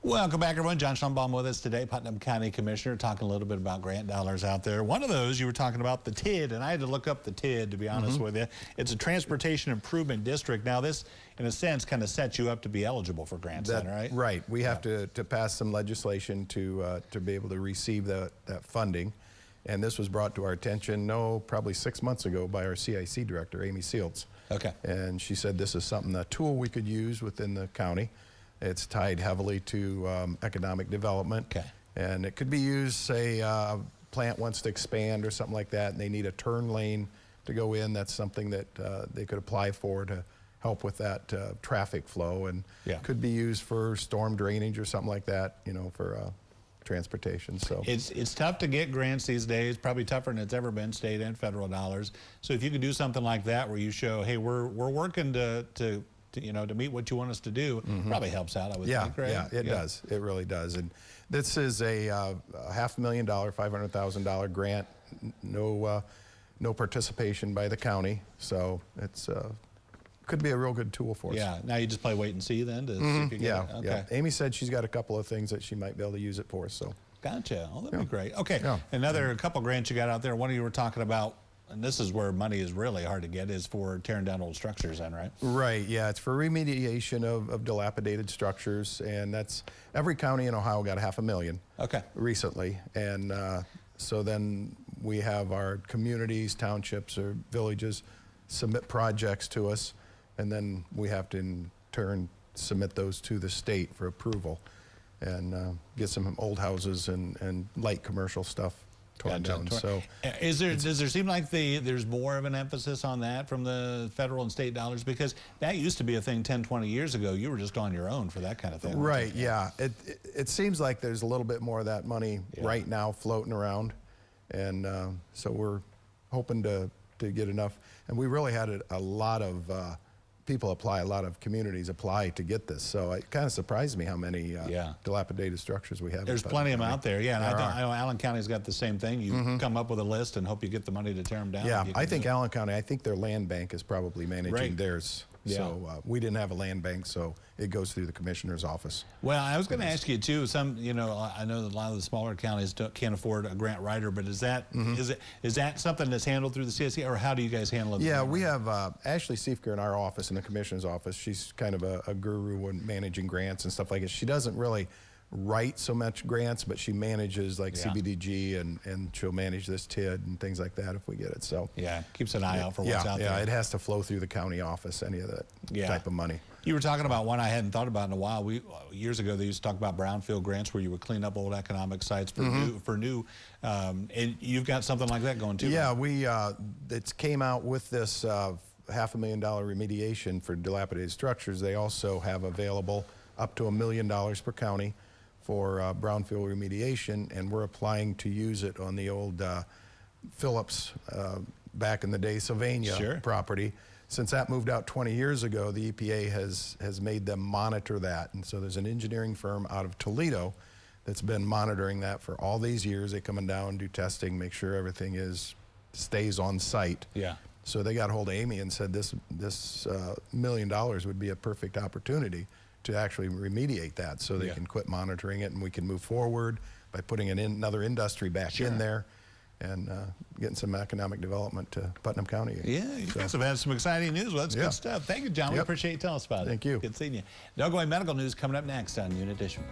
Welcome back, everyone. John Schlumbohm with us today, Putnam County Commissioner, talking a little bit about grant dollars out there. One of those, you were talking about the TID, and I had to look up the TID, to be honest with you. It's a Transportation Improvement District. Now, this, in a sense, kind of sets you up to be eligible for grants, then, right? Right. We have to pass some legislation to be able to receive that funding. And this was brought to our attention, probably 6 months ago by our CIC director, Amy Seals. Okay. And she said this is something, a tool we could use within the county. It's tied heavily to economic development. Okay. And it could be used, say, a plant wants to expand or something like that, and they need a turn lane to go in. That's something that they could apply for to help with that traffic flow, and could be used for storm drainage or something like that, you know, for transportation. So it's tough to get grants these days, probably tougher than it's ever been, state and federal dollars. So if you could do something like that where you show, hey, we're working to meet what you want us to do, probably helps out, I would think, right? Yeah, it does. It really does. And this is a $500,000, $500,000 grant, no participation by the county. So it's could be a real good tool for us. Yeah, now you just play wait and see then to see if you get it. Okay. Yeah. Amy said she's got a couple of things that she might be able to use it for, so. Gotcha. Oh, that'd be great. Okay, another couple grants you got out there. One of you were talking about, and this is where money is really hard to get, is for tearing down old structures then, right? Right, yeah, it's for remediation of dilapidated structures, and that's, every county in Ohio got $500,000 recently. And so then we have our communities, townships, or villages submit projects to us, and then we have to in turn submit those to the state for approval and get some old houses and light commercial stuff torn down. So does there seem like there's more of an emphasis on that from the federal and state dollars? Because that used to be a thing 10, 20 years ago. You were just on your own for that kind of thing. Right, yeah. It seems like there's a little bit more of that money right now floating around. And so we're hoping to get enough. And we really had a lot of people apply, a lot of communities apply to get this. So it kind of surprised me how many dilapidated structures we have. There's plenty of them out there, and I know Allen County's got the same thing. You come up with a list and hope you get the money to tear them down. Yeah, I think Allen County, I think their land bank is probably managing theirs. So we didn't have a land bank, so it goes through the commissioner's office. Well, I was going to ask you too. I know that a lot of the smaller counties can't afford a grant writer, but is that is that something that's handled through the CSC, or how do you guys handle it? Yeah, we have Ashley Siefker in our office, in the commissioner's office. She's kind of a guru in managing grants and stuff like that. She doesn't really write so much grants, but she manages like CBDG, and she'll manage this TID and things like that if we get it. So keeps an eye out for what's out there. Yeah, it has to flow through the county office, any of that type of money. You were talking about one I hadn't thought about in a while. Years ago they used to talk about brownfield grants where you would clean up old economic sites for new, and you've got something like that going too. Yeah, we it came out with this $500,000 remediation for dilapidated structures. They also have available up to $1 million per county for brownfield remediation, and we're applying to use it on the old Phillips, back in the day, Sylvania property. Since that moved out 20 years ago, the EPA has made them monitor that, and so there's an engineering firm out of Toledo that's been monitoring that for all these years. They come down, do testing, make sure everything stays on site. Yeah. So they got a hold of Amy and said this $1 million would be a perfect opportunity to actually remediate that, so they can quit monitoring it, and we can move forward by putting another industry back in there and getting some economic development to Putnam County. Yeah, you guys have had some exciting news. Well, that's good stuff. Thank you, John. We appreciate you telling us about it. Thank you. Good seeing you. Now, going medical news coming up next on Unit Edition.